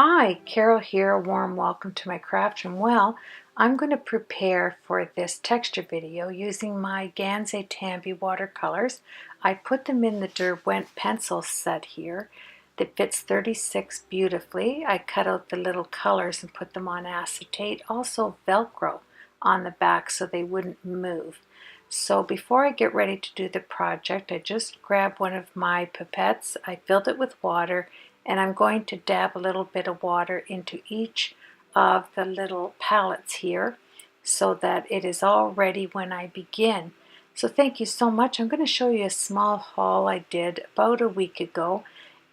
Hi, Carol here. A warm welcome to my craft room. Well, I'm going to prepare for this texture video using my Ganze Tambi watercolors. I put them in the Derwent pencil set here that fits 36 beautifully. I cut out the little colors and put them on acetate, also Velcro on the back so they wouldn't move. So before I get ready to do the project, I just grabbed one of my pipettes, I filled it with water, and I'm going to dab a little bit of water into each of the little palettes here so that it is all ready when I begin. So thank you so much. I'm going to show you a small haul I did about a week ago,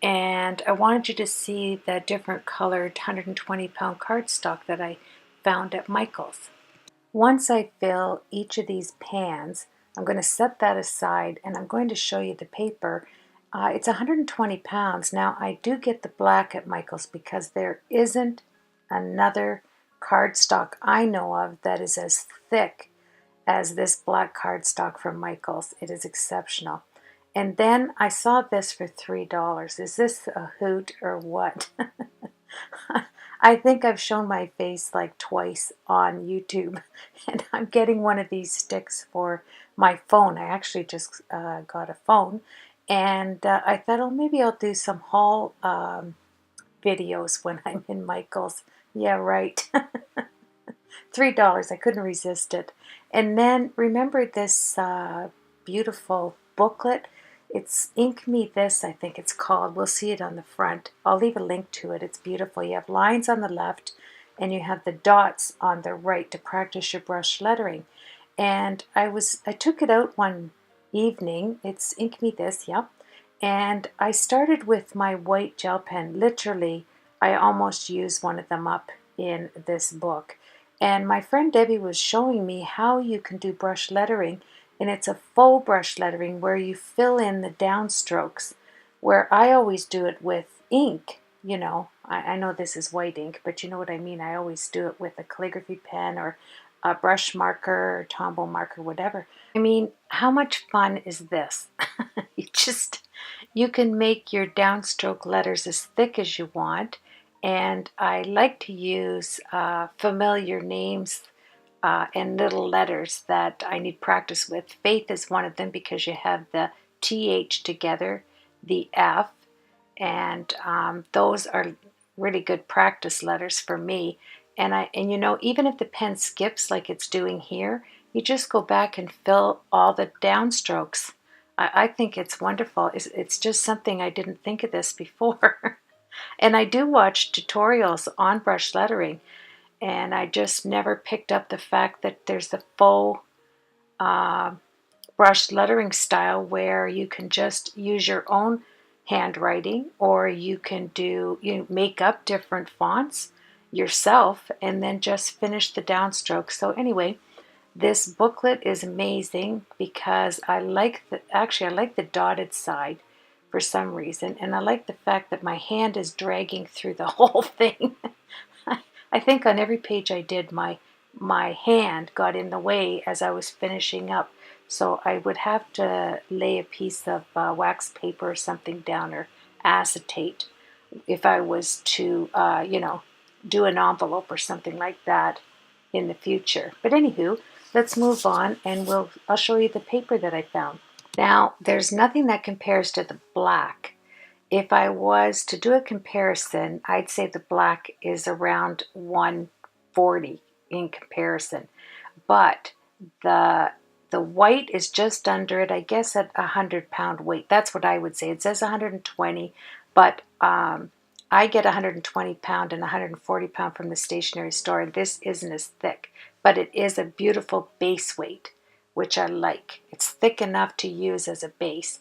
and I wanted you to see the different colored 120-pound cardstock that I found at Michael's. Once I fill each of these pans, I'm going to set that aside and I'm going to show you the paper. It's 120 pounds. Now I do get the black at Michael's because there isn't another cardstock I know of that is as thick as this black cardstock from Michael's. It is exceptional. And then I saw this for $3. Is this a hoot or what? I think I've shown my face like twice on YouTube, and I'm getting one of these sticks for my phone. I actually just got a phone, and I thought, oh, maybe I'll do some haul videos when I'm in Michael's. Yeah, right. $3. I couldn't resist it. And then remember this beautiful booklet. It's Ink Me This, I think it's called. We'll see it on the front. I'll leave a link to it. It's beautiful. You have lines on the left and you have the dots on the right to practice your brush lettering. And I took it out one evening. It's Ink Me This, yep. And I started with my white gel pen. Literally, I almost used one of them up in this book. And my friend Debbie was showing me how you can do brush lettering, and it's a faux brush lettering where you fill in the downstrokes, where I always do it with ink. You know, I know this is white ink, but you know what I mean. I always do it with a calligraphy pen or a brush marker or Tombow marker, whatever. I mean, how much fun is this? You can make your downstroke letters as thick as you want. And I like to use familiar names and little letters that I need practice with. Faith is one of them because you have the TH together, the F, and those are really good practice letters for me. And you know, even if the pen skips like it's doing here, you just go back and fill all the downstrokes. I think it's wonderful. It's just something I didn't think of this before. And I do watch tutorials on brush lettering, and I just never picked up the fact that there's a faux brush lettering style where you can just use your own handwriting, or you can make up different fonts yourself and then just finish the downstrokes. So anyway, this booklet is amazing because I like the dotted side for some reason, and I like the fact that my hand is dragging through the whole thing. I think on every page I did, my hand got in the way as I was finishing up, so I would have to lay a piece of wax paper or something down, or acetate, if I was to do an envelope or something like that in the future. But anywho, let's move on, and I'll show you the paper that I found. Now, there's nothing that compares to the black. If I was to do a comparison, I'd say the black is around 140 in comparison. But the white is just under it, I guess at 100-pound weight. That's what I would say. It says 120, but I get 120-pound and 140-pound from the stationery store, and this isn't as thick. But it is a beautiful base weight, which I like. It's thick enough to use as a base.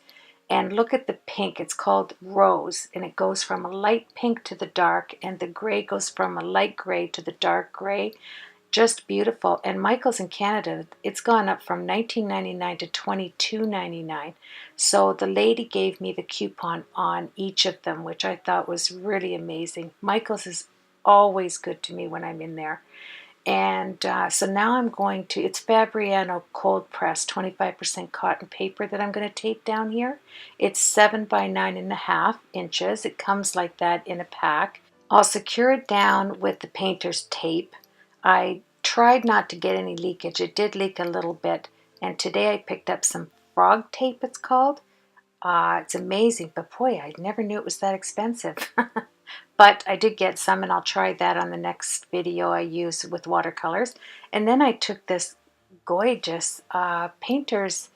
And look at the pink. It's called Rose, and it goes from a light pink to the dark, and the gray goes from a light gray to the dark gray. Just beautiful. And Michael's in Canada, it's gone up from $19.99 to $22.99. So the lady gave me the coupon on each of them, which I thought was really amazing. Michael's is always good to me when I'm in there. And so now I'm going to, it's Fabriano cold press 25% cotton paper that I'm going to tape down here. It's 7 by 9.5 inches. It comes like that in a pack. I'll secure it down with the painter's tape. I tried not to get any leakage. It did leak a little bit, and today I picked up some frog tape, it's called. It's amazing, but boy, I never knew it was that expensive. But I did get some, and I'll try that on the next video I use with watercolors. And then I took this gorgeous painter's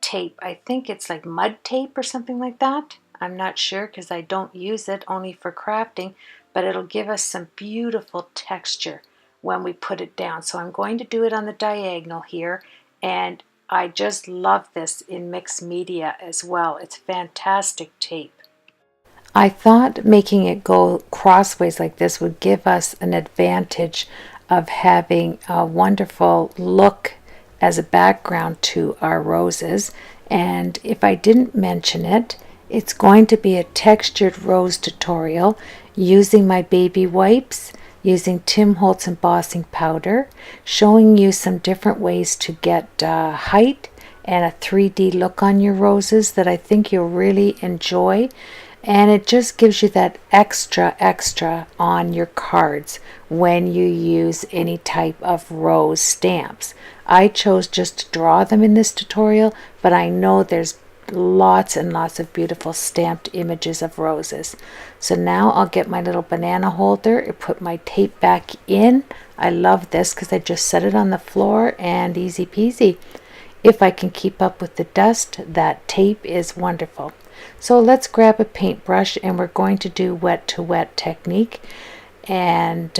tape. I think it's like mud tape or something like that. I'm not sure because I don't use it, only for crafting, but it'll give us some beautiful texture when we put it down. So I'm going to do it on the diagonal here, and I just love this in mixed media as well. It's fantastic tape. I thought making it go crossways like this would give us an advantage of having a wonderful look as a background to our roses. And if I didn't mention it, it's going to be a textured rose tutorial using my baby wipes, using Holtz Embossing Powder, showing you some different ways to get height and a 3D look on your roses that I think you'll really enjoy. And it just gives you that extra on your cards when you use any type of rose stamps. I chose just to draw them in this tutorial, but I know there's lots and lots of beautiful stamped images of roses. So now I'll get my little banana holder and put my tape back in. I love this because I just set it on the floor and easy peasy. If I can keep up with the dust, that tape is wonderful. So let's grab a paintbrush, and we're going to do wet to wet technique. And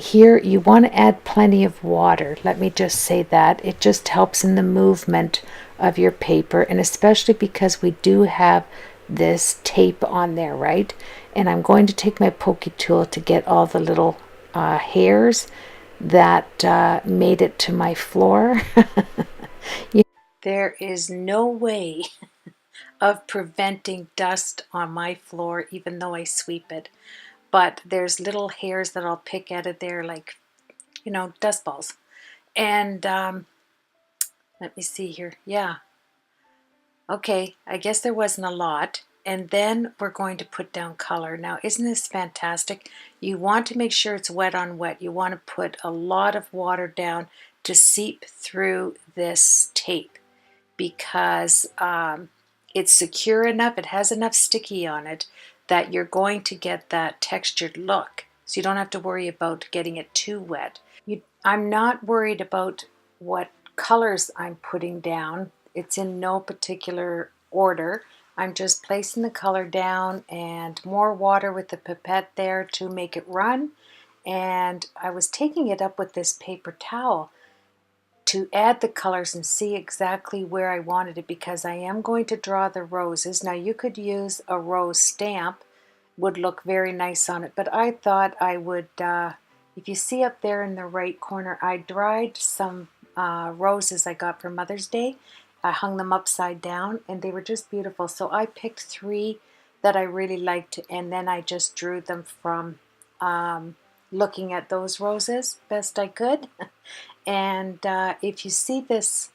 here you want to add plenty of water. Let me just say that. It just helps in the movement of your paper, and especially because we do have this tape on there, right? And I'm going to take my pokey tool to get all the little hairs that made it to my floor. There is no way of preventing dust on my floor, even though I sweep it. But there's little hairs that I'll pick out of there, like, you know, dust balls. And let me see here. Yeah. Okay, I guess there wasn't a lot. And then we're going to put down color. Now, isn't this fantastic? You want to make sure it's wet on wet. You want to put a lot of water down to seep through this tape, because it's secure enough, it has enough sticky on it that you're going to get that textured look. So you don't have to worry about getting it too wet. I'm not worried about what colors I'm putting down. It's in no particular order. I'm just placing the color down and more water with the pipette there to make it run. And I was taking it up with this paper towel to add the colors and see exactly where I wanted it, because I am going to draw the roses. Now you could use a rose stamp, would look very nice on it, but I thought I would, if you see up there in the right corner, I dried some roses I got for Mother's Day. I hung them upside down and they were just beautiful. So I picked 3 that I really liked, and then I just drew them from looking at those roses best I could. And if you see this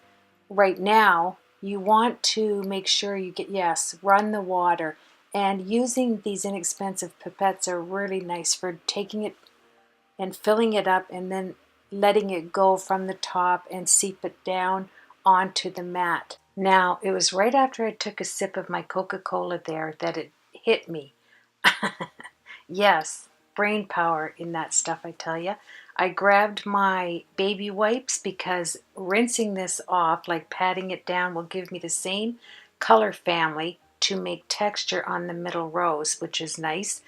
right now, you want to make sure you get, yes, run the water. And using these inexpensive pipettes are really nice for taking it and filling it up and then letting it go from the top and seep it down onto the mat. Now, it was right after I took a sip of my Coca-Cola there that it hit me. Yes, brain power in that stuff, I tell you. I grabbed my baby wipes because rinsing this off, like patting it down, will give me the same color family to make texture on the middle rows, which is nice.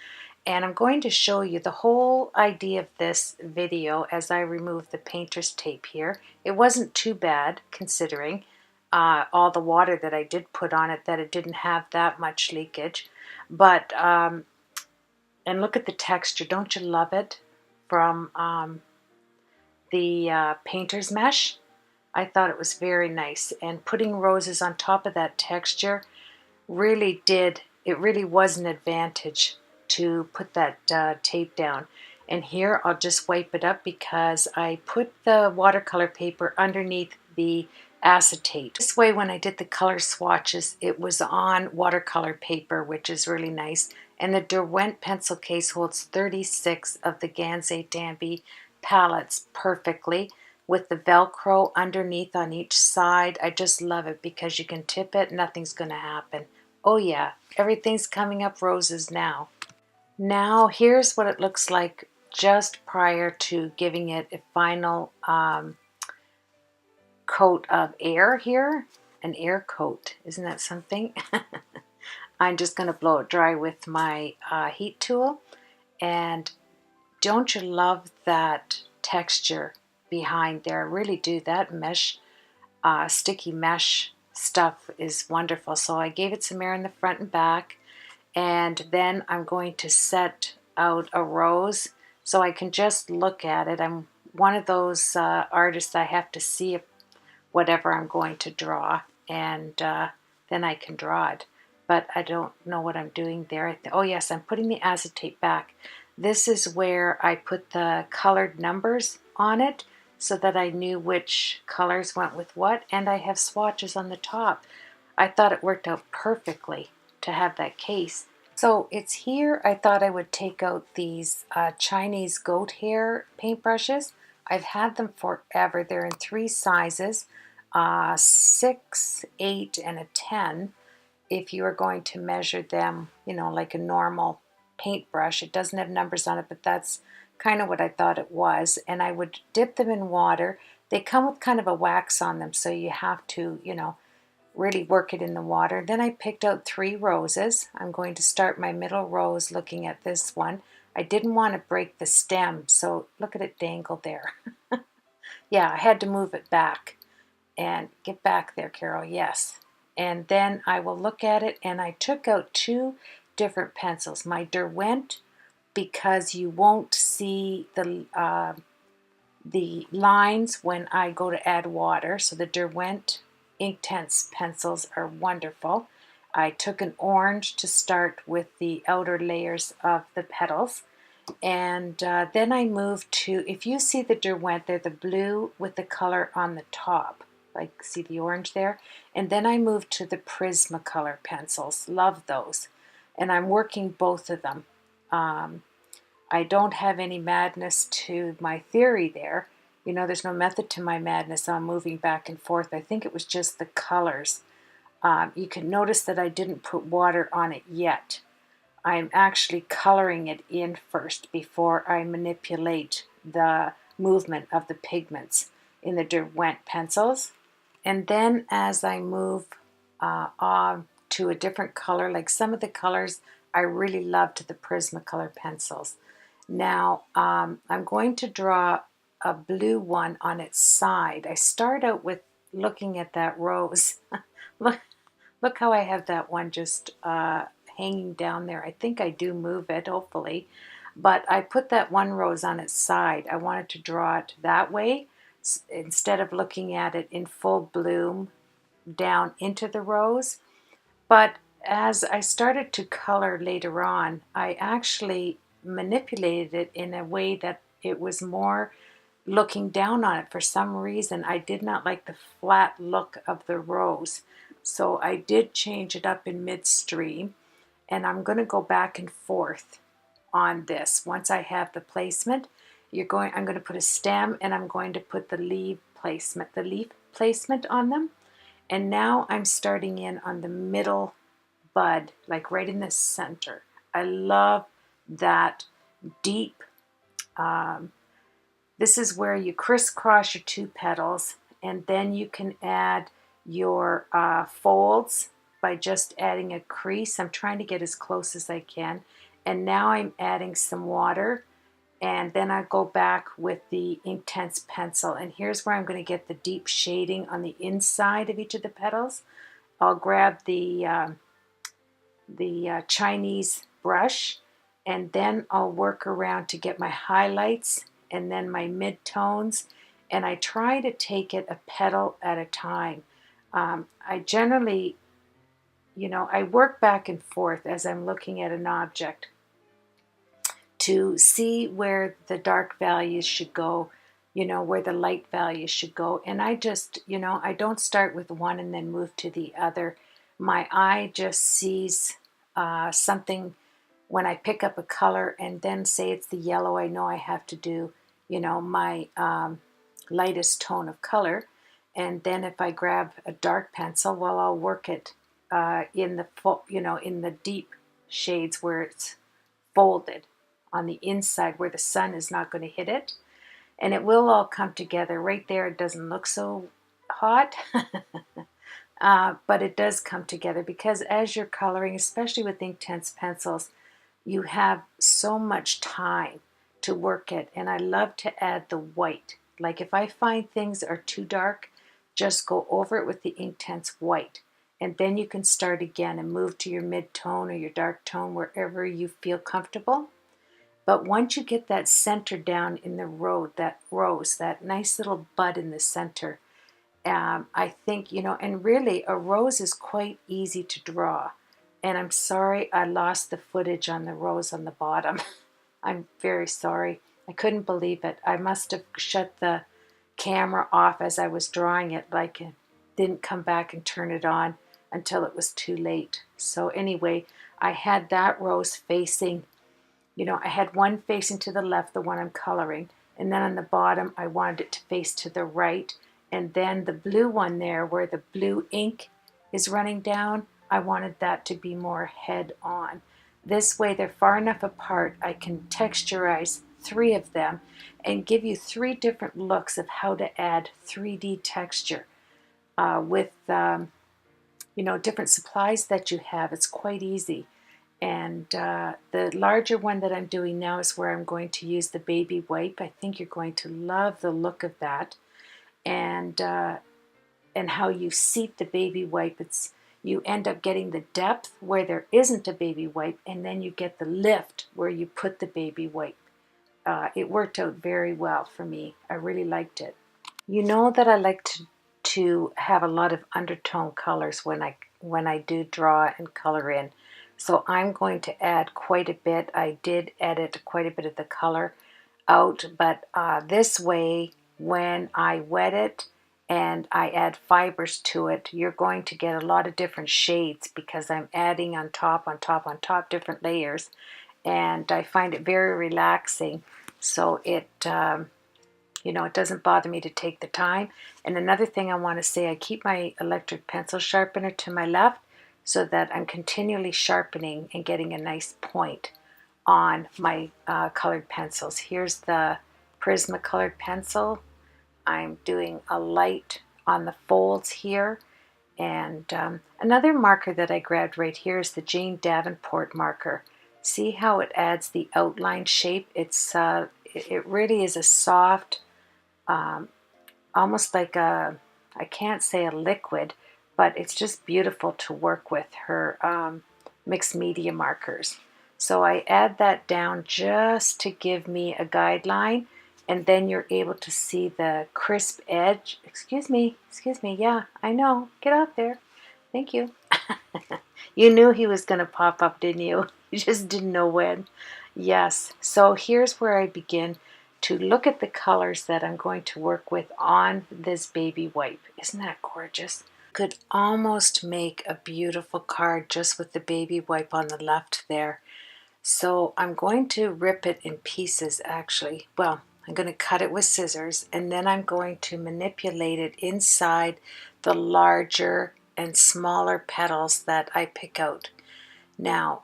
And I'm going to show you the whole idea of this video as I remove the painter's tape here. It wasn't too bad considering all the water that I did put on it, that it didn't have that much leakage. But and look at the texture. Don't you love it? From the painter's mesh. I thought it was very nice. And putting roses on top of that texture really was an advantage to put that tape down. And here I'll just wipe it up because I put the watercolor paper underneath the acetate. This way, when I did the color swatches, it was on watercolor paper, which is really nice. And the Derwent pencil case holds 36 of the Gansé Damby palettes perfectly, with the Velcro underneath on each side. I just love it because you can tip it, nothing's going to happen. Oh yeah, everything's coming up roses now. Now here's what it looks like just prior to giving it a final coat of air here. An air coat, isn't that something? I'm just going to blow it dry with my heat tool. And don't you love that texture behind there? I really do. That mesh, sticky mesh stuff is wonderful. So I gave it some air in the front and back. And then I'm going to set out a rose so I can just look at it. I'm one of those artists, I have to see whatever I'm going to draw, and then I can draw it. But I don't know what I'm doing there. Oh yes, I'm putting the acetate back. This is where I put the colored numbers on it so that I knew which colors went with what, and I have swatches on the top. I thought it worked out perfectly to have that case. So it's here. I thought I would take out these Chinese goat hair paintbrushes. I've had them forever. They're in 3 sizes, 6, 8, and a 10. If you are going to measure them, you know, like a normal paintbrush. It doesn't have numbers on it, but that's kind of what I thought it was. And I would dip them in water. They come with kind of a wax on them, so you have to, you know, really work it in the water. Then I picked out 3 roses. I'm going to start my middle rose looking at this one. I didn't want to break the stem, so look at it dangle there. Yeah, I had to move it back. And get back there, Carol, yes. And then I will look at it, and I took out 2 different pencils. My Derwent, because you won't see the lines when I go to add water. So the Derwent Inktense pencils are wonderful. I took an orange to start with the outer layers of the petals. And then I moved to, if you see the Derwent, they're the blue with the color on the top. Like, see the orange there? And then I moved to the Prismacolor pencils. Love those. And I'm working both of them. I don't have any madness to my theory there. You know, there's no method to my madness. I'm moving back and forth. I think it was just the colors. You can notice that I didn't put water on it yet. I'm actually coloring it in first before I manipulate the movement of the pigments in the Derwent pencils. And then as I move on to a different color, like some of the colors I really loved the Prismacolor pencils. Now I'm going to draw a blue one on its side. I start out with looking at that rose. Look how I have that one just hanging down there. I think I do move it, hopefully. But I put that one rose on its side. I wanted to draw it that way instead of looking at it in full bloom down into the rose. But as I started to color later on, I actually manipulated it in a way that it was more looking down on it. For some reason, I did not like the flat look of the rose. So I did change it up in midstream, and I'm going to go back and forth on this. Once I have the placement, I'm going to put a stem, and I'm going to put the leaf placement on them. And now I'm starting in on the middle bud, like right in the center. I love that deep. This is where you crisscross your 2 petals, and then you can add your folds by just adding a crease. I'm trying to get as close as I can. And now I'm adding some water, and then I go back with the Inktense pencil. And here's where I'm going to get the deep shading on the inside of each of the petals. I'll grab the Chinese brush, and then I'll work around to get my highlights and then my mid-tones. And I try to take it a petal at a time. I generally, you know, I work back and forth as I'm looking at an object to see where the dark values should go you know, where the light value should go. And I just, you know, I don't start with one and then move to the other. My eye just sees something when I pick up a color, and then say it's the yellow, I know I have to do, you know, my lightest tone of color. And then if I grab a dark pencil, well, I'll work it in the, you know, in the deep shades where it's folded on the inside where the sun is not going to hit it. And it will all come together. Right there, it doesn't look so hot. But it does come together because as you're coloring, especially with Inktense pencils, you have so much time to work it. And I love to add the white. Like if I find things are too dark, just go over it with the Inktense white. And then you can start again and move to your mid-tone or your dark tone wherever you feel comfortable. But once you get that center down in the road, that rose, that nice little bud in the center, I think, you know, and really a rose is quite easy to draw. And I'm sorry I lost the footage on the rose on the bottom. I'm very sorry. I couldn't believe it. I must have shut the camera off as I was drawing it, like it didn't come back and turn it on until it was too late. So anyway, I had that rose facing, you know, I had one facing to the left, the one I'm coloring, and then on the bottom I wanted it to face to the right. And then the blue one there where the blue ink is running down, I wanted that to be more head on. This way they're far enough apart I can texturize 3 of them and give you 3 different looks of how to add 3D texture with you know, different supplies that you have. It's quite easy. And the larger one that I'm doing now is where I'm going to use the baby wipe. I think you're going to love the look of that. And how you seat the baby wipe. It's, you end up getting the depth where there isn't a baby wipe, and then you get the lift where you put the baby wipe. It worked out very well for me. I really liked it. You know that I like to have a lot of undertone colors when I do draw and color in. So I'm going to add quite a bit. I did edit quite a bit of the color out, but this way, when I wet it and I add fibers to it, you're going to get a lot of different shades because I'm adding on top, on top, on top different layers, and I find it very relaxing. So it, you know, it doesn't bother me to take the time. And another thing I want to say, I keep my electric pencil sharpener to my left so that I'm continually sharpening and getting a nice point on my colored pencils. Here's the Prisma colored pencil. I'm doing a light on the folds here. And another marker that I grabbed right here is the Jane Davenport marker. See how it adds the outline shape? It's it really is a soft, almost like a, I can't say a liquid, but it's just beautiful to work with, her mixed media markers. So I add that down just to give me a guideline, and then you're able to see the crisp edge. Excuse me, yeah, I know, get out there. Thank you. You knew he was going to pop up, didn't you? You just didn't know when. Yes, so here's where I begin to look at the colors that I'm going to work with on this baby wipe. Isn't that gorgeous? Could almost make a beautiful card just with the baby wipe on the left there. So I'm going to rip it in pieces actually. Well, I'm going to cut it with scissors, and then I'm going to manipulate it inside the larger and smaller petals that I pick out. Now,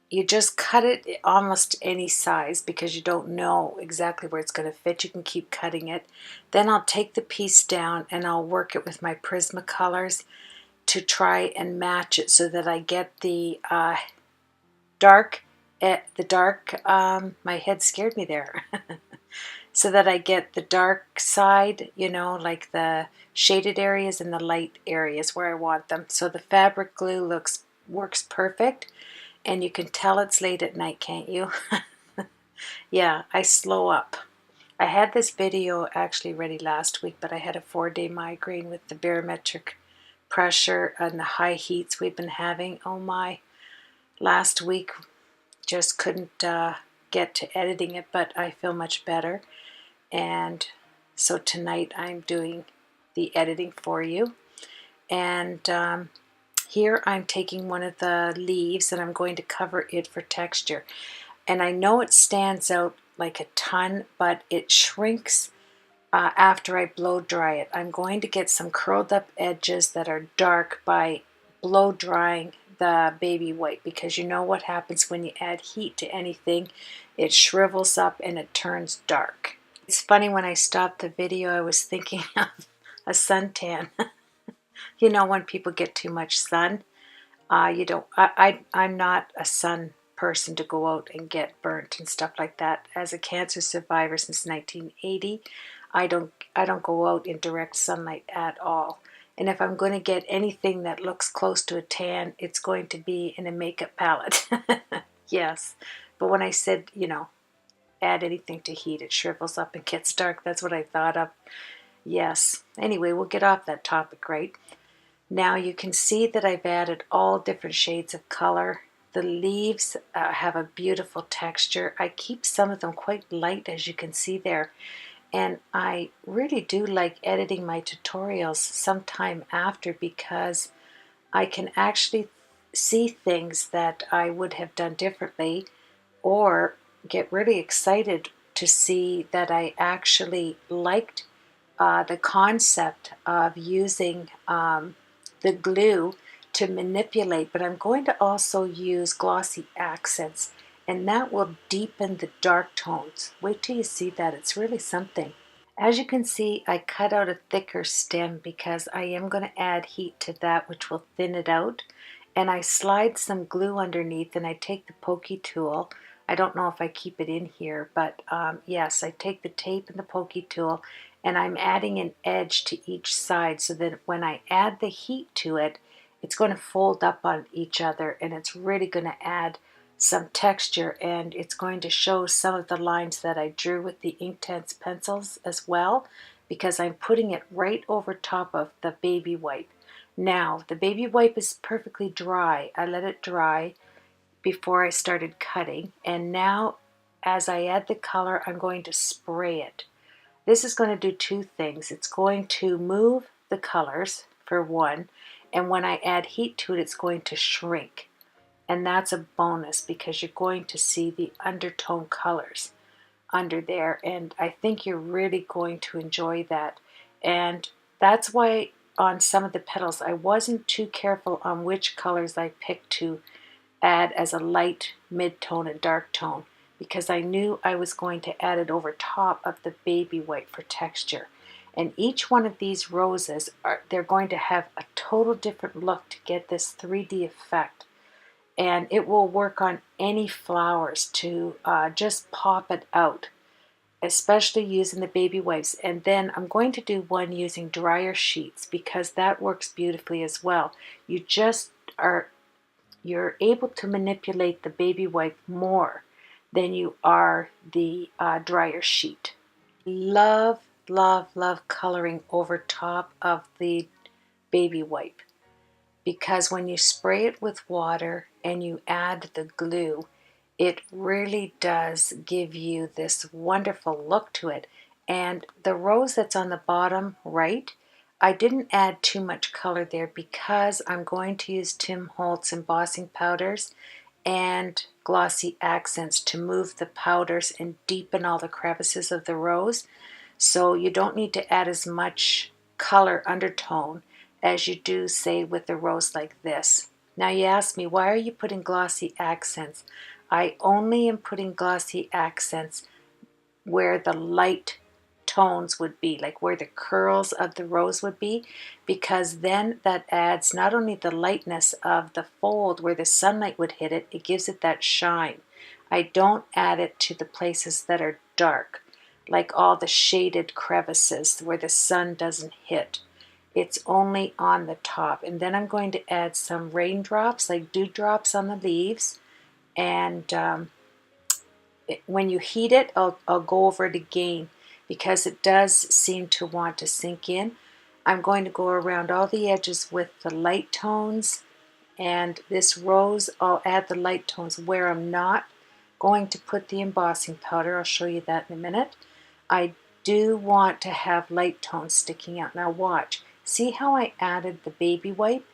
you just cut it almost any size because you don't know exactly where it's going to fit. You can keep cutting it. Then I'll take the piece down and I'll work it with my Prismacolors to try and match it so that I get the dark, my head scared me there. So that I get the dark side, you know, like the shaded areas and the light areas where I want them. So the fabric glue works perfect. And you can tell it's late at night, can't you? Yeah, I slow up. I had this video actually ready last week, but I had a 4-day migraine with the barometric pressure and the high heats we've been having. Oh my, last week just couldn't get to editing it, but I feel much better. And so tonight I'm doing the editing for you. And here I'm taking one of the leaves and I'm going to cover it for texture. And I know it stands out like a ton, but it shrinks after I blow dry it. I'm going to get some curled up edges that are dark by blow drying the baby white, because you know what happens when you add heat to anything, it shrivels up and it turns dark. It's funny, when I stopped the video I was thinking of a suntan. You know, when people get too much sun, I'm not a sun person to go out and get burnt and stuff like that. As a cancer survivor since 1980, I don't go out in direct sunlight at all. And if I'm going to get anything that looks close to a tan, it's going to be in a makeup palette. Yes. But when I said, you know, add anything to heat, it shrivels up and gets dark, that's what I thought of. Yes. Anyway, we'll get off that topic, right? Now you can see that I've added all different shades of color. The leaves have a beautiful texture. I keep some of them quite light, as you can see there. And I really do like editing my tutorials sometime after, because I can actually see things that I would have done differently, or get really excited to see that I actually liked the concept of using the glue to manipulate. But I'm going to also use Glossy Accents, and that will deepen the dark tones. Wait till you see that, it's really something. As you can see, I cut out a thicker stem because I am going to add heat to that, which will thin it out. And I slide some glue underneath, and I take the pokey tool. I don't know if I keep it in here, but yes, I take the tape and the pokey tool, and I'm adding an edge to each side so that when I add the heat to it, it's going to fold up on each other, and it's really going to add some texture, and it's going to show some of the lines that I drew with the Inktense pencils as well, because I'm putting it right over top of the baby wipe. Now, the baby wipe is perfectly dry. I let it dry before I started cutting, and now as I add the color, I'm going to spray it. This is going to do two things. It's going to move the colors, for one, and when I add heat to it, it's going to shrink. And that's a bonus, because you're going to see the undertone colors under there, and I think you're really going to enjoy that. And that's why on some of the petals I wasn't too careful on which colors I picked to add as a light, mid-tone, and dark tone, because I knew I was going to add it over top of the baby white for texture. And each one of these roses, they're going to have a total different look to get this 3D effect. And it will work on any flowers to just pop it out, especially using the baby wipes. And then I'm going to do one using dryer sheets, because that works beautifully as well. You're able to manipulate the baby wipe more than you are the dryer sheet. Love, love, love coloring over top of the baby wipe, because when you spray it with water and you add the glue, it really does give you this wonderful look to it. And the rose that's on the bottom right, I didn't add too much color there, because I'm going to use Holtz Embossing Powders and Glossy Accents to move the powders and deepen all the crevices of the rose. So you don't need to add as much color undertone as you do, say, with a rose like this. Now you ask me, why are you putting Glossy Accents? I only am putting Glossy Accents where the light tones would be, like where the curls of the rose would be, because then that adds not only the lightness of the fold where the sunlight would hit it, it gives it that shine. I don't add it to the places that are dark, like all the shaded crevices where the sun doesn't hit. It's only on the top. And then I'm going to add some raindrops, like dewdrops on the leaves. And when you heat it, I'll go over it again, because it does seem to want to sink in. I'm going to go around all the edges with the light tones, and this rose, I'll add the light tones where I'm not going to put the embossing powder. I'll show you that in a minute. I do want to have light tones sticking out. Now watch. See how I added the baby wipe?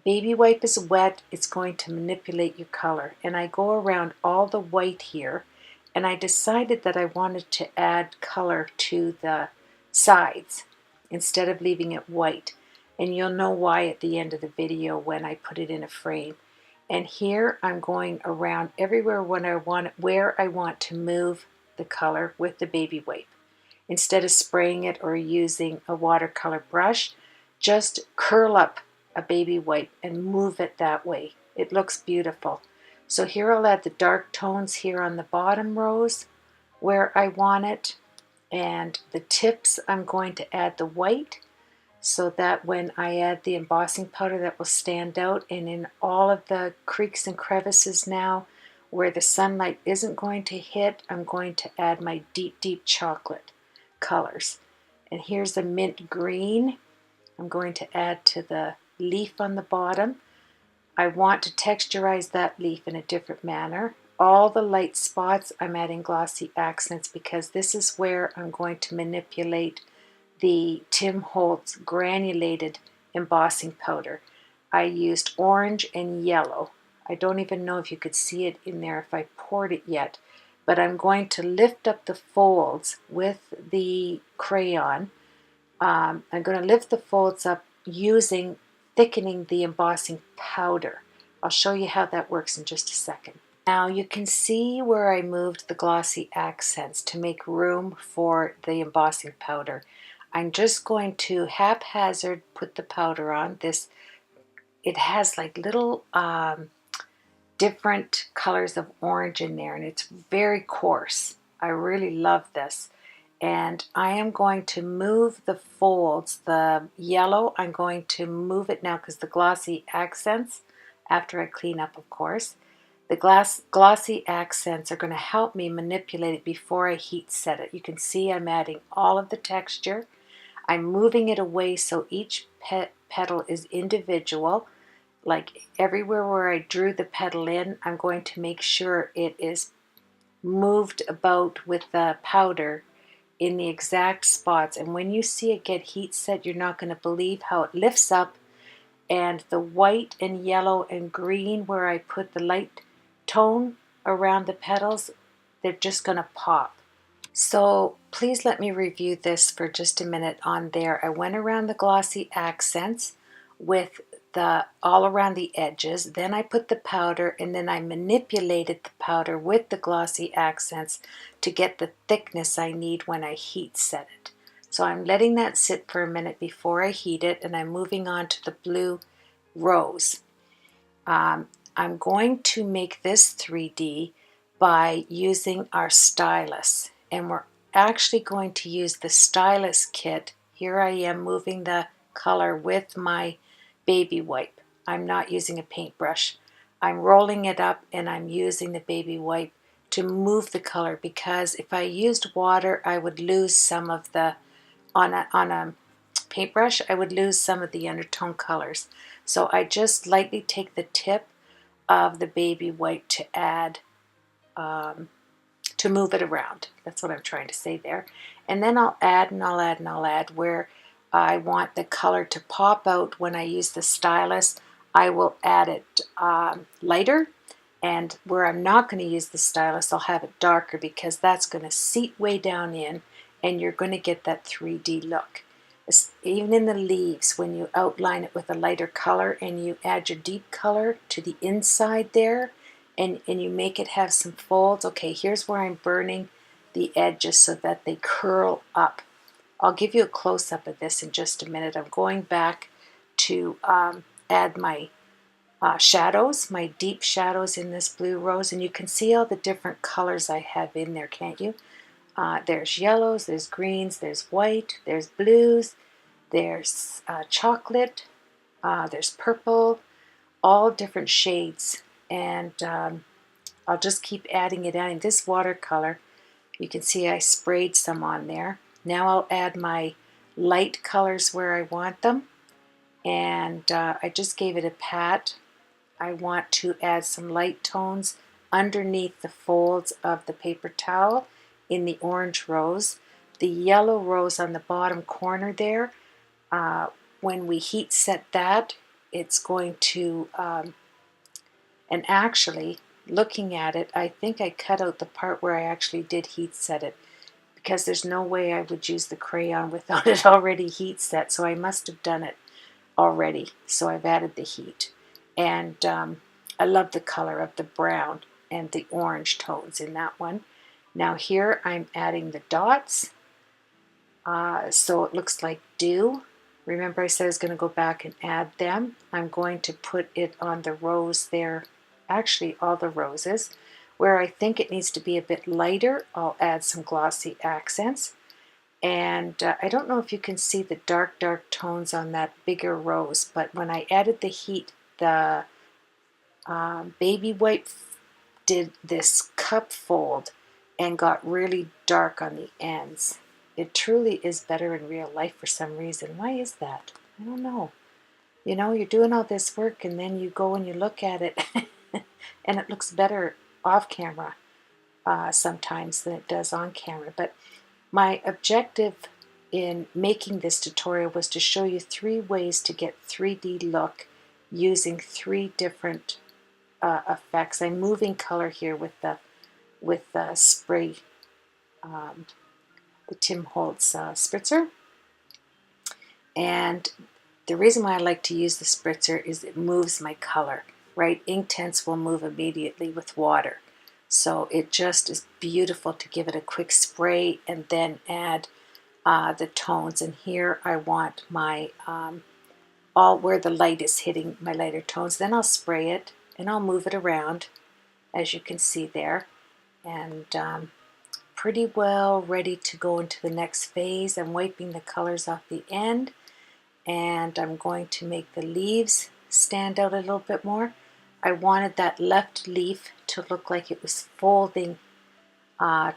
Baby wipe is wet. It's going to manipulate your color. And I go around all the white here, and I decided that I wanted to add color to the sides instead of leaving it white. And you'll know why at the end of the video when I put it in a frame. And here I'm going around everywhere where I want to move the color with the baby wipe. Instead of spraying it or using a watercolor brush, just curl up a baby wipe and move it that way. It looks beautiful. So here I'll add the dark tones here on the bottom rows where I want it, and the tips I'm going to add the white so that when I add the embossing powder that will stand out, and in all of the creaks and crevices now where the sunlight isn't going to hit, I'm going to add my deep chocolate colors. And here's a mint green I'm going to add to the leaf on the bottom. I want to texturize that leaf in a different manner. All the light spots I'm adding Glossy Accents because this is where I'm going to manipulate the Tim Holtz granulated embossing powder. I used orange and yellow. I don't even know if you could see it in there if I poured it yet, but I'm going to lift up the folds with the crayon. I'm going to lift the folds up using thickening the embossing powder. I'll show you how that works in just a second. Now you can see where I moved the Glossy Accents to make room for the embossing powder. I'm just going to haphazard put the powder on. It has like little different colors of orange in there, and it's very coarse. I really love this. And I am going to move the folds. The yellow, I'm going to move it now because the Glossy Accents, after I clean up of course, the Glossy Accents are going to help me manipulate it before I heat set it. You can see I'm adding all of the texture. I'm moving it away so each petal is individual. Like everywhere where I drew the petal in, I'm going to make sure it is moved about with the powder in the exact spots. And when you see it get heat set, you're not going to believe how it lifts up, and the white and yellow and green where I put the light tone around the petals, they're just going to pop. So please let me review this for just a minute on there. I went around the Glossy Accents with the all around the edges, then I put the powder, and then I manipulated the powder with the Glossy Accents to get the thickness I need when I heat set it. So I'm letting that sit for a minute before I heat it, and I'm moving on to the blue rose. I'm going to make this 3D by using our Stylus, and we're actually going to use the Stylus kit. Here I am moving the color with my baby wipe. I'm not using a paintbrush. I'm rolling it up and I'm using the baby wipe to move the color, because if I used water I would lose some of the, on a paintbrush I would lose some of the undertone colors. So I just lightly take the tip of the baby wipe to add, to move it around. That's what I'm trying to say there. And then I'll add and I'll add and I'll add where I want the color to pop out. When I use the Stylus, I will add it lighter, and where I'm not going to use the Stylus, I'll have it darker, because that's going to seep way down in and you're going to get that 3D look. Even in the leaves, when you outline it with a lighter color and you add your deep color to the inside there, and you make it have some folds. Okay, here's where I'm burning the edges so that they curl up. I'll give you a close-up of this in just a minute. I'm going back to add my shadows, my deep shadows in this blue rose, and you can see all the different colors I have in there, can't you? There's yellows, there's greens, there's white, there's blues, there's chocolate, there's purple, all different shades. And I'll just keep adding it in. This watercolor, you can see I sprayed some on there. Now I'll add my light colors where I want them, and I just gave it a pat. I want to add some light tones underneath the folds of the paper towel in the orange rose. the yellow rose on the bottom corner there, when we heat set that, it's going to, and actually, looking at it, I think I cut out the part where I actually did heat set it, because there's no way I would use the crayon without it already heat set, so I must have done it already. So I've added the heat. And I love the color of the brown and the orange tones in that one. Now here I'm adding the dots, so it looks like dew. Remember I said I was going to go back and add them. I'm going to put it on the rose there, actually all the roses. Where I think it needs to be a bit lighter, I'll add some Glossy Accents. And I don't know if you can see the dark tones on that bigger rose, but when I added the heat, the baby white did this cup fold and got really dark on the ends. It truly is better in real life for some reason. Why is that? I don't know. You know, you're doing all this work and then you go and you look at it and it looks better off camera sometimes than it does on camera. But my objective in making this tutorial was to show you 3 ways to get 3D look using 3 different effects. I'm moving color here with the spray, the Tim Holtz spritzer. And the reason why I like to use the spritzer is it moves my color, right? Inktense will move immediately with water. So it just is beautiful to give it a quick spray and then add the tones. And here I want my, all where the light is hitting my lighter tones. Then I'll spray it and I'll move it around, as you can see there. And pretty well ready to go into the next phase. I'm wiping the colors off the end. And I'm going to make the leaves stand out a little bit more. I wanted that left leaf to look like it was folding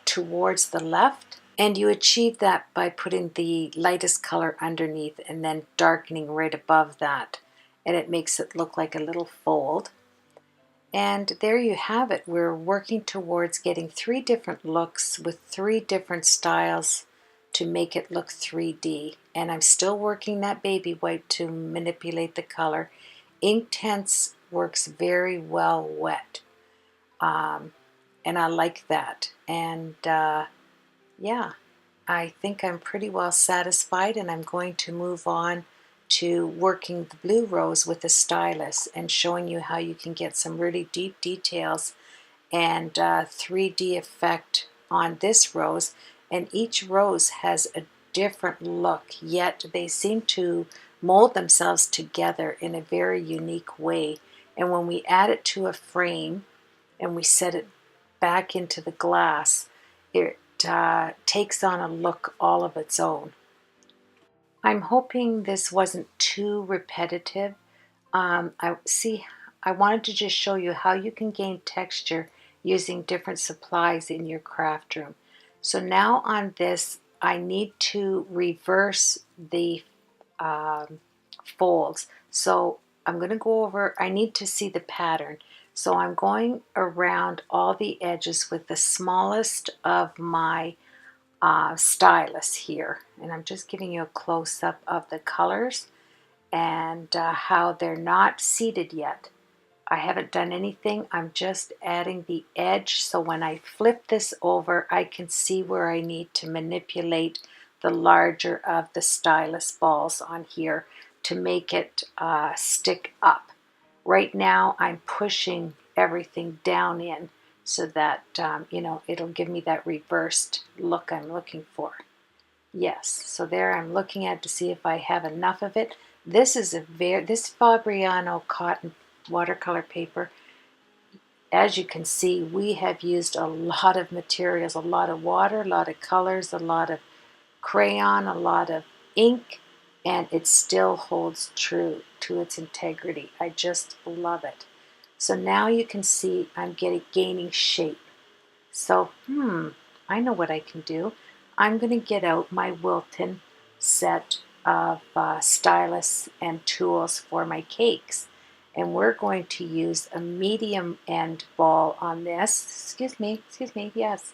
towards the left, and you achieve that by putting the lightest color underneath and then darkening right above that, and it makes it look like a little fold. And there you have it. We're working towards getting 3 different looks with 3 different styles to make it look 3D. And I'm still working that baby white to manipulate the color. Inktense works very well wet, and I like that. And yeah, I think I'm pretty well satisfied, and I'm going to move on to working the blue rose with a stylus and showing you how you can get some really deep details and 3D effect on this rose. And each rose has a different look, yet they seem to mold themselves together in a very unique way. And when we add it to a frame and we set it back into the glass, it takes on a look all of its own. I'm hoping this wasn't too repetitive. I wanted to just show you how you can gain texture using different supplies in your craft room. So now on this, I need to reverse the folds. So I'm going to go over, I need to see the pattern. So I'm going around all the edges with the smallest of my stylus here. And I'm just giving you a close-up of the colors and how they're not seated yet. I haven't done anything. I'm just adding the edge, so when I flip this over, I can see where I need to manipulate the larger of the stylus balls on here to make it stick up. Right now, I'm pushing everything down in so that, you know, it'll give me that reversed look I'm looking for. Yes, so there I'm looking at to see if I have enough of it. This is this Fabriano cotton watercolor paper. As you can see, we have used a lot of materials, a lot of water, a lot of colors, a lot of crayon, a lot of ink, and it still holds true to its integrity. I just love it. So now you can see I'm gaining shape. So, I know what I can do. I'm going to get out my Wilton set of stylus and tools for my cakes. And we're going to use a medium end ball on this. Excuse me, yes.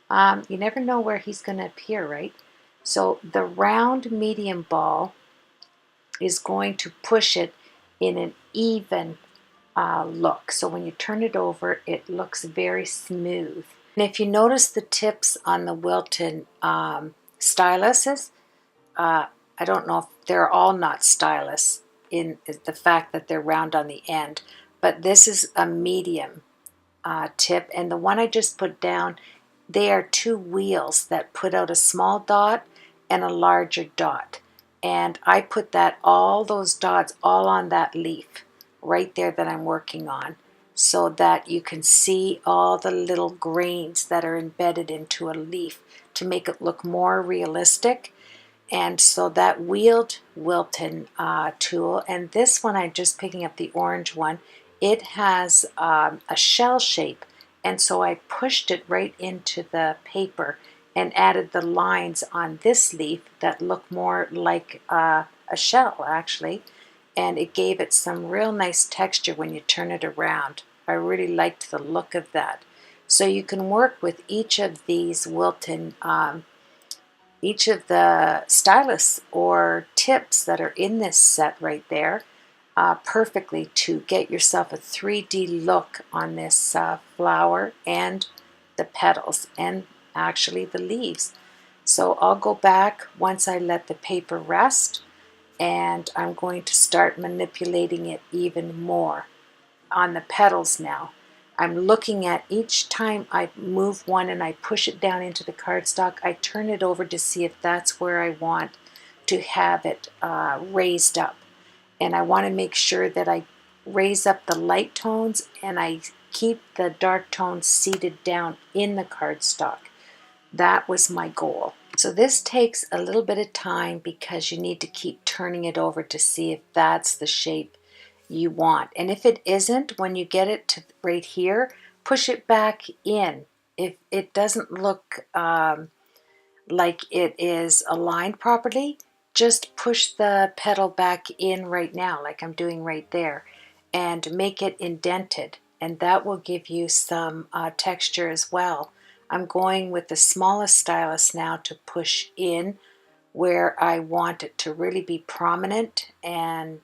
You never know where he's going to appear, right? So the round medium ball is going to push it in an even look. So when you turn it over, it looks very smooth. And if you notice the tips on the Wilton styluses, I don't know if they're all not stylus in the fact that they're round on the end, but this is a medium tip, and the one I just put down, they are two wheels that put out a small dot and a larger dot, and I put all those dots all on that leaf right there that I'm working on, so that you can see all the little grains that are embedded into a leaf to make it look more realistic. And so that wheeled Wilton tool, and this one I'm just picking up the orange one, it has a shell shape, and so I pushed it right into the paper and added the lines on this leaf that look more like a shell actually, and it gave it some real nice texture when you turn it around. I really liked the look of that. So you can work with each of these Wilton each of the stylus or tips that are in this set right there perfectly to get yourself a 3D look on this flower and the petals and actually the leaves. So I'll go back once I let the paper rest, and I'm going to start manipulating it even more on the petals now. I'm looking at each time I move one and I push it down into the cardstock, I turn it over to see if that's where I want to have it raised up. And I want to make sure that I raise up the light tones and I keep the dark tones seated down in the cardstock. That was my goal. So this takes a little bit of time because you need to keep turning it over to see if that's the shape you want. And if it isn't, when you get it to right here, push it back in. If it doesn't look like it is aligned properly, just push the petal back in right now, like I'm doing right there, and make it indented, and that will give you some texture as well. I'm going with the smallest stylus now to push in where I want it to really be prominent, and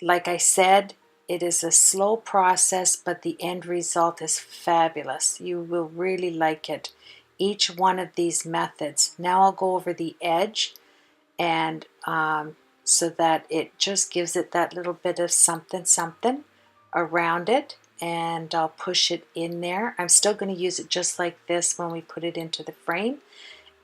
like I said, it is a slow process, but the end result is fabulous. You will really like it. Each one of these methods. Now I'll go over the edge, and so that it just gives it that little bit of something something around it, and I'll push it in there. I'm still going to use it just like this when we put it into the frame.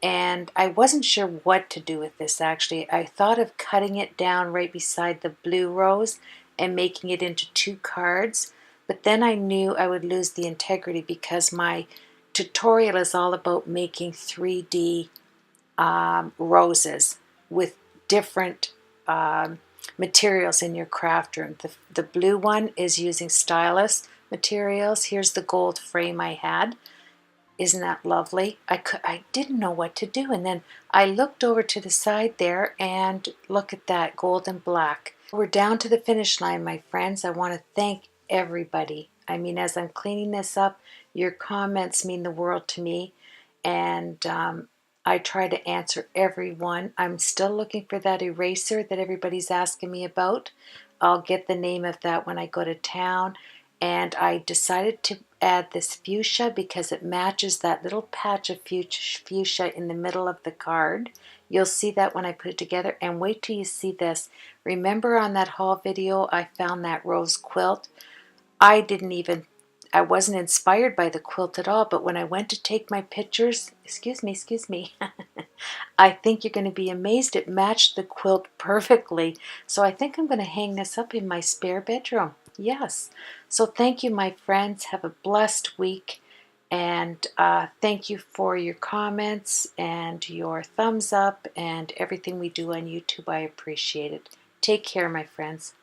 And I wasn't sure what to do with this actually. I thought of cutting it down right beside the blue rose and making it into two cards, but then I knew I would lose the integrity because my tutorial is all about making 3D roses with different materials in your craft room. The blue one is using Stylus materials. Here's the gold frame I had. Isn't that lovely? I didn't know what to do, and then I looked over to the side there and look at that gold and black. We're down to the finish line, my friends. I want to thank everybody. I mean, as I'm cleaning this up, your comments mean the world to me, and I try to answer everyone. I'm still looking for that eraser that everybody's asking me about. I'll get the name of that when I go to town. And I decided to add this fuchsia because it matches that little patch of fuchsia in the middle of the card. You'll see that when I put it together, and wait till you see this. Remember on that haul video I found that rose quilt? I wasn't inspired by the quilt at all, but when I went to take my pictures, excuse me, I think you're going to be amazed. It matched the quilt perfectly. So I think I'm going to hang this up in my spare bedroom. Yes. So thank you, my friends. Have a blessed week. And thank you for your comments and your thumbs up and everything we do on YouTube. I appreciate it. Take care, my friends.